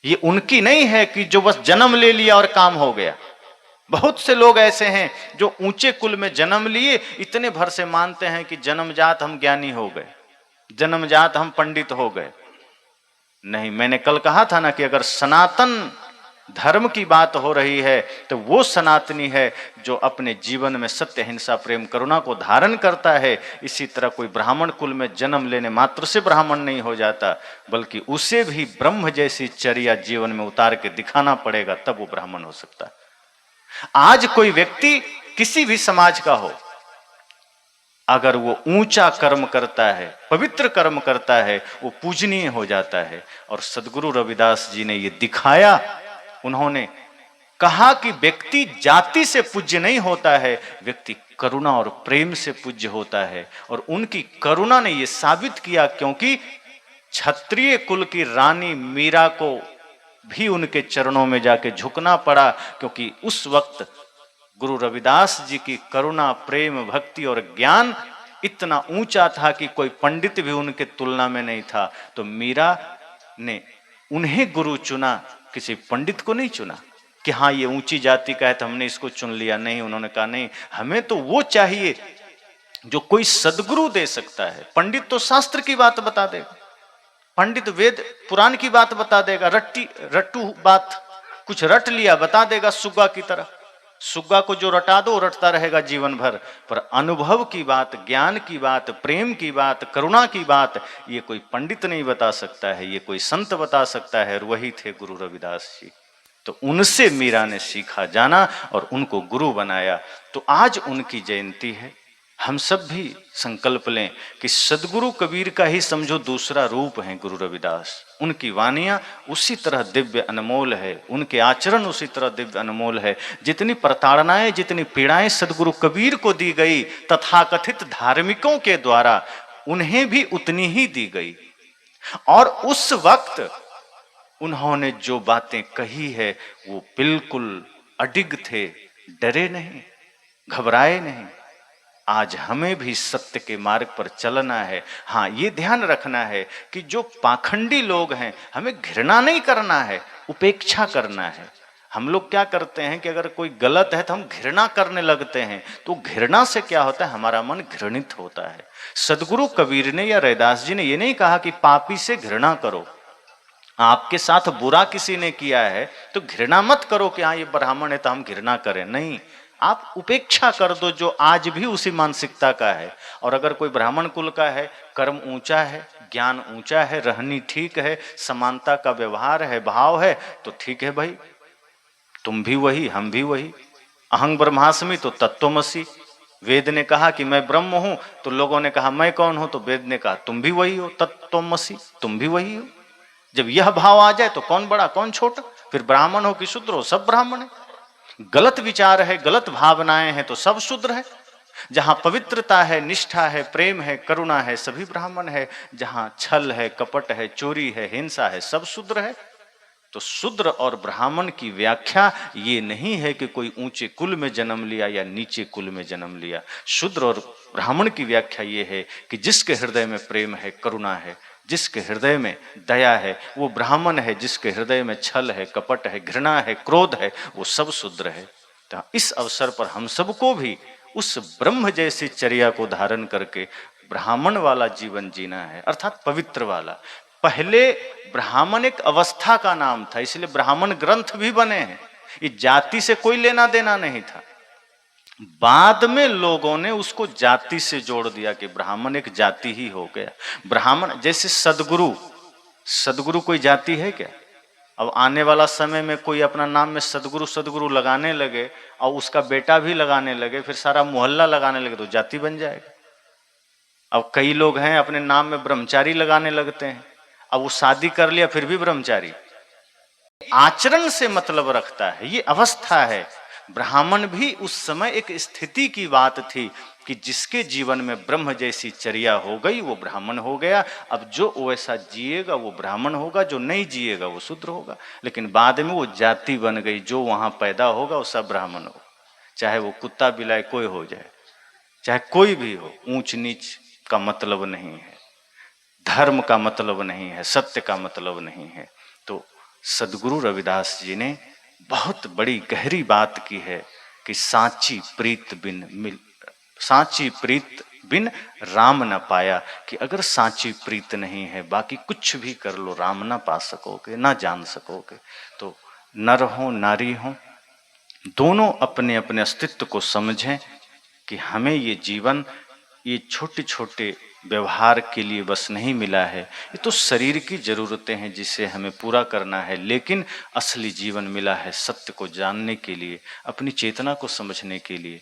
ये उनकी नहीं है कि जो बस जन्म ले लिया और काम हो गया। बहुत से लोग ऐसे हैं जो ऊंचे कुल में जन्म लिए, इतने भर से मानते हैं कि जन्मजात हम ज्ञानी हो गए। जन्मजात हम पंडित हो गए। नहीं, मैंने कल कहा था ना कि अगर सनातन धर्म की बात हो रही है तो वो सनातनी है जो अपने जीवन में सत्य, हिंसा, प्रेम, करुणा को धारण करता है। इसी तरह कोई ब्राह्मण कुल में जन्म लेने मात्र से ब्राह्मण नहीं हो जाता, बल्कि उसे भी ब्रह्म जैसी चर्या जीवन में उतार के दिखाना पड़ेगा, तब वो ब्राह्मण हो सकता है। आज कोई व्यक्ति किसी भी समाज का हो, अगर वो ऊंचा कर्म करता है, पवित्र कर्म करता है, वो पूजनीय हो जाता है। और सदगुरु रविदास जी ने ये दिखाया। उन्होंने कहा कि व्यक्ति जाति से पूज्य नहीं होता है, व्यक्ति करुणा और प्रेम से पूज्य होता है। और उनकी करुणा ने यह साबित किया, क्योंकि क्षत्रिय कुल की रानी मीरा को भी उनके चरणों में जाके झुकना पड़ा, क्योंकि उस वक्त गुरु रविदास जी की करुणा, प्रेम, भक्ति और ज्ञान इतना ऊंचा था कि कोई पंडित भी उनके तुलना में नहीं था। तो मीरा ने उन्हें गुरु चुना, किसी पंडित को नहीं चुना कि हाँ ये ऊंची जाति का है तो हमने इसको चुन लिया। नहीं, उन्होंने कहा नहीं, हमें तो वो चाहिए जो कोई सदगुरु दे सकता है। पंडित तो शास्त्र की बात बता देगा, पंडित वेद पुराण की बात बता देगा, रट्टू बात कुछ रट लिया बता देगा, सुग्गा की तरह। सुग्गा को जो रटा दो रटता रहेगा जीवन भर। पर अनुभव की बात, ज्ञान की बात, प्रेम की बात, करुणा की बात, ये कोई पंडित नहीं बता सकता है, ये कोई संत बता सकता है। और वही थे गुरु रविदास जी। तो उनसे मीरा ने सीखा जाना और उनको गुरु बनाया। तो आज उनकी जयंती है। हम सब भी संकल्प लें कि सदगुरु कबीर का ही समझो दूसरा रूप है गुरु रविदास। उनकी वानियां उसी तरह दिव्य अनमोल है, उनके आचरण उसी तरह दिव्य अनमोल है। जितनी प्रताड़नाएं, जितनी पीड़ाएं सदगुरु कबीर को दी गई तथाकथित धार्मिकों के द्वारा, उन्हें भी उतनी ही दी गई। और उस वक्त उन्होंने जो बातें कही है वो बिल्कुल अडिग थे, डरे नहीं, घबराए नहीं। आज हमें भी सत्य के मार्ग पर चलना है। हाँ, ये ध्यान रखना है कि जो पाखंडी लोग हैं, हमें घृणा नहीं करना है, उपेक्षा करना है। हम लोग क्या करते हैं कि अगर कोई गलत है तो हम घृणा करने लगते हैं। तो घृणा से क्या होता है, हमारा मन घृणित होता है। सदगुरु कबीर ने या रैदास जी ने ये नहीं कहा कि पापी से घृणा करो। आपके साथ बुरा किसी ने किया है तो घृणा मत करो कि हाँ ये ब्राह्मण है तो हम घृणा करें। नहीं, आप उपेक्षा कर दो जो आज भी उसी मानसिकता का है। और अगर कोई ब्राह्मण कुल का है, कर्म ऊंचा है, ज्ञान ऊंचा है, रहनी ठीक है, समानता का व्यवहार है, भाव है, तो ठीक है भाई, तुम भी वही हम भी वही। अहं ब्रह्मास्मि तो तत्त्वमसि। वेद ने कहा कि मैं ब्रह्म हूं, तो लोगों ने कहा मैं कौन हूं, तो वेद ने कहा तुम भी वही हो, तत्त्वमसि, तुम भी वही हो। जब यह भाव आ जाए तो कौन बड़ा कौन छोटा, फिर ब्राह्मण हो कि शूद्र हो, सब ब्राह्मण है। गलत विचार है, गलत भावनाएं हैं तो सब शूद्र है। जहां पवित्रता है, निष्ठा है, प्रेम है, करुणा है, सभी ब्राह्मण है। जहां छल है, कपट है, चोरी है, हिंसा है, सब शूद्र है। तो शूद्र और ब्राह्मण की व्याख्या ये नहीं है कि कोई ऊंचे कुल में जन्म लिया या नीचे कुल में जन्म लिया। शूद्र और ब्राह्मण की व्याख्या ये है कि जिसके हृदय में प्रेम है, करुणा है, जिसके हृदय में दया है, वो ब्राह्मण है। जिसके हृदय में छल है, कपट है, घृणा है, क्रोध है, वो सब शूद्र है। तो इस अवसर पर हम सबको भी उस ब्रह्म जैसी चर्या को धारण करके ब्राह्मण वाला जीवन जीना है, अर्थात पवित्र वाला। पहले ब्राह्मण एक अवस्था का नाम था, इसलिए ब्राह्मण ग्रंथ भी बने हैं। ये जाति से कोई लेना देना नहीं था। बाद में लोगों ने उसको जाति से जोड़ दिया कि ब्राह्मण एक जाति ही हो गया। ब्राह्मण जैसे सदगुरु, सदगुरु कोई जाति है क्या? अब आने वाला समय में कोई अपना नाम में सदगुरु सदगुरु लगाने लगे और उसका बेटा भी लगाने लगे, फिर सारा मोहल्ला लगाने लगे, तो जाति बन जाएगा। अब कई लोग हैं अपने नाम में ब्रह्मचारी लगाने लगते हैं, अब वो शादी कर लिया फिर भी ब्रह्मचारी। आचरण से मतलब रखता है, ये अवस्था है। ब्राह्मण भी उस समय एक स्थिति की बात थी कि जिसके जीवन में ब्रह्म जैसी चर्या हो गई वो ब्राह्मण हो गया। अब जो वैसा जिएगा वो ब्राह्मण होगा, जो नहीं जिएगा वो शूद्र होगा। लेकिन बाद में वो जाति बन गई, जो वहां पैदा होगा वो सब ब्राह्मण होगा, चाहे वो कुत्ता बिलाई कोई हो जाए, चाहे कोई भी हो। ऊंच नीच का मतलब नहीं है, धर्म का मतलब नहीं है, सत्य का मतलब नहीं है। तो सदगुरु रविदास जी ने बहुत बड़ी गहरी बात की है कि सांची प्रीत बिन राम न पाया, कि अगर सांची प्रीत नहीं है बाकी कुछ भी कर लो राम ना पा सकोगे, ना जान सकोगे। तो नर हो नारी हो दोनों अपने अपने अस्तित्व को समझें कि हमें ये जीवन ये छोटे छोटे व्यवहार के लिए बस नहीं मिला है, ये तो शरीर की जरूरतें हैं जिसे हमें पूरा करना है, लेकिन असली जीवन मिला है सत्य को जानने के लिए, अपनी चेतना को समझने के लिए।